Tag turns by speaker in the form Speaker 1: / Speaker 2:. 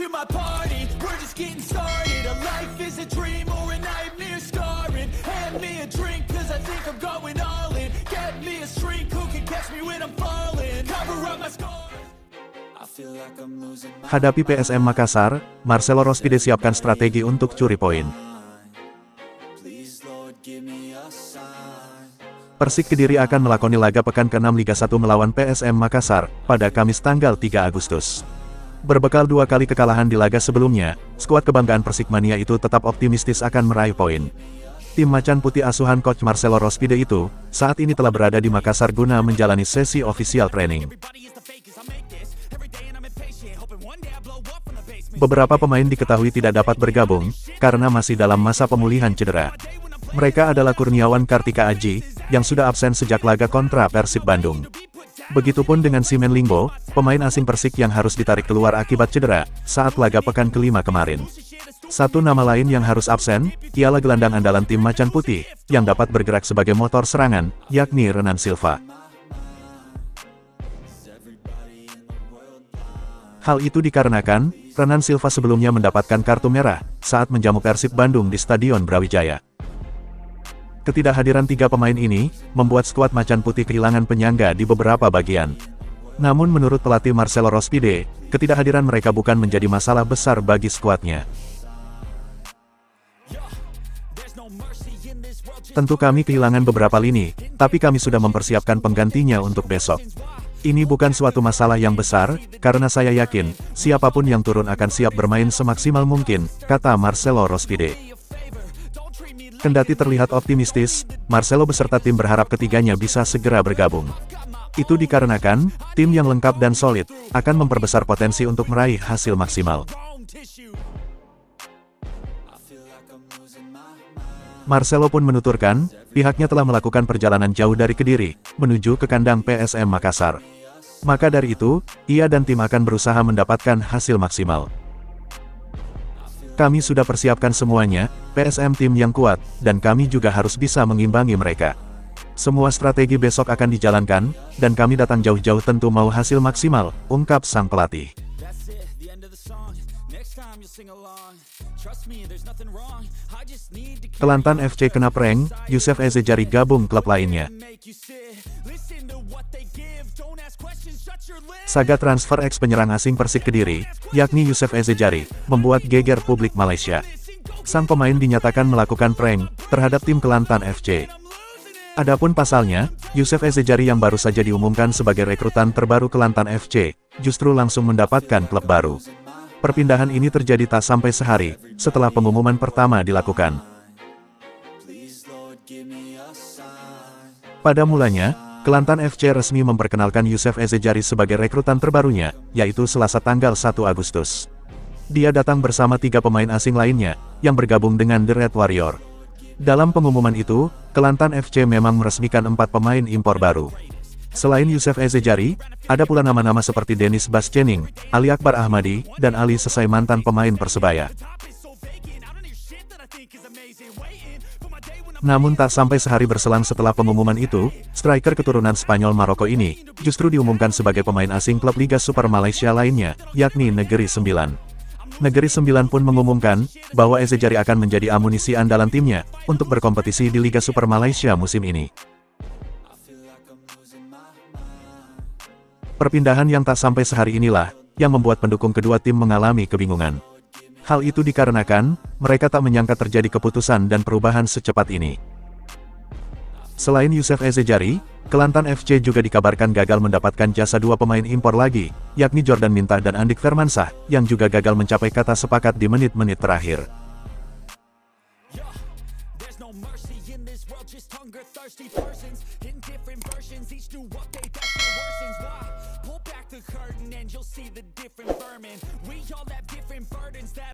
Speaker 1: to my party, we're just getting started. A life is a dream or a nightmare scarring. Hand me a drink cause I think I'm going all in. Get me a shrink who can catch me when I'm falling. Cover up my scars. I feel like I'm losing my
Speaker 2: Hadapi PSM Makassar, Marcelo Rospide siapkan strategi untuk curi poin.
Speaker 1: Please Lord give me a sign.
Speaker 2: Persik Kediri akan melakoni laga pekan ke-6 Liga 1 melawan PSM Makassar pada Kamis tanggal 3 Agustus. Berbekal 2 kali kekalahan di laga sebelumnya, skuad kebanggaan Persikmania itu tetap optimistis akan meraih poin. Tim Macan Putih asuhan coach Marcelo Rospide itu, saat ini telah berada di Makassar guna menjalani sesi official training. Beberapa pemain diketahui tidak dapat bergabung, karena masih dalam masa pemulihan cedera. Mereka adalah Kurniawan Kartika Aji, yang sudah absen sejak laga kontra Persib Bandung. Begitupun dengan Simen Lingbo, pemain asing Persik yang harus ditarik keluar akibat cedera, saat laga pekan ke-5 kemarin. Satu nama lain yang harus absen, ialah gelandang andalan tim Macan Putih, yang dapat bergerak sebagai motor serangan, yakni Renan Silva. Hal itu dikarenakan, Renan Silva sebelumnya mendapatkan kartu merah, saat menjamu Persib Bandung di Stadion Brawijaya. Ketidakhadiran 3 pemain ini, membuat skuad Macan Putih kehilangan penyangga di beberapa bagian. Namun menurut pelatih Marcelo Rospide, ketidakhadiran mereka bukan menjadi masalah besar bagi skuadnya. Tentu kami kehilangan beberapa lini, tapi kami sudah mempersiapkan penggantinya untuk besok. Ini bukan suatu masalah yang besar, karena saya yakin, siapapun yang turun akan siap bermain semaksimal mungkin, kata Marcelo Rospide. Kendati terlihat optimistis, Marcelo beserta tim berharap ketiganya bisa segera bergabung. Itu dikarenakan, tim yang lengkap dan solid, akan memperbesar potensi untuk meraih hasil maksimal. Marcelo pun menuturkan, pihaknya telah melakukan perjalanan jauh dari Kediri, menuju ke kandang PSM Makassar. Maka dari itu, ia dan tim akan berusaha mendapatkan hasil maksimal. Kami sudah persiapkan semuanya, PSM tim yang kuat, dan kami juga harus bisa mengimbangi mereka. Semua strategi besok akan dijalankan, dan kami datang jauh-jauh tentu mau hasil maksimal, ungkap sang pelatih. Kelantan FC kena prank, Youssef Ezejari gabung klub lainnya. Saga transfer ex penyerang asing Persik Kediri, yakni Youssef Ezejari, membuat geger publik Malaysia. Sang pemain dinyatakan melakukan prank terhadap tim Kelantan FC. Adapun pasalnya, Youssef Ezejari yang baru saja diumumkan sebagai rekrutan terbaru Kelantan FC, justru langsung mendapatkan klub baru. Perpindahan ini terjadi tak sampai sehari, setelah pengumuman pertama dilakukan. Pada mulanya, Kelantan FC resmi memperkenalkan Youssef Ezejari sebagai rekrutan terbarunya, yaitu Selasa tanggal 1 Agustus. Dia datang bersama 3 pemain asing lainnya, yang bergabung dengan The Red Warrior. Dalam pengumuman itu, Kelantan FC memang meresmikan 4 pemain impor baru. Selain Youssef Ezejari, ada pula nama-nama seperti Dennis Bascening, Ali Akbar Ahmadi, dan Ali Sesai mantan pemain Persebaya. Namun tak sampai sehari berselang setelah pengumuman itu, striker keturunan Spanyol Maroko ini, justru diumumkan sebagai pemain asing klub Liga Super Malaysia lainnya, yakni Negeri Sembilan. Negeri Sembilan pun mengumumkan, bahwa Ezejari akan menjadi amunisi andalan timnya, untuk berkompetisi di Liga Super Malaysia musim ini. Perpindahan yang tak sampai sehari inilah, yang membuat pendukung kedua tim mengalami kebingungan. Hal itu dikarenakan, mereka tak menyangka terjadi keputusan dan perubahan secepat ini. Selain Youssef Ezejari, Kelantan FC juga dikabarkan gagal mendapatkan jasa 2 pemain impor lagi, yakni Jordan Mintah dan Andik Firmansyah, yang juga gagal mencapai kata sepakat di menit-menit terakhir.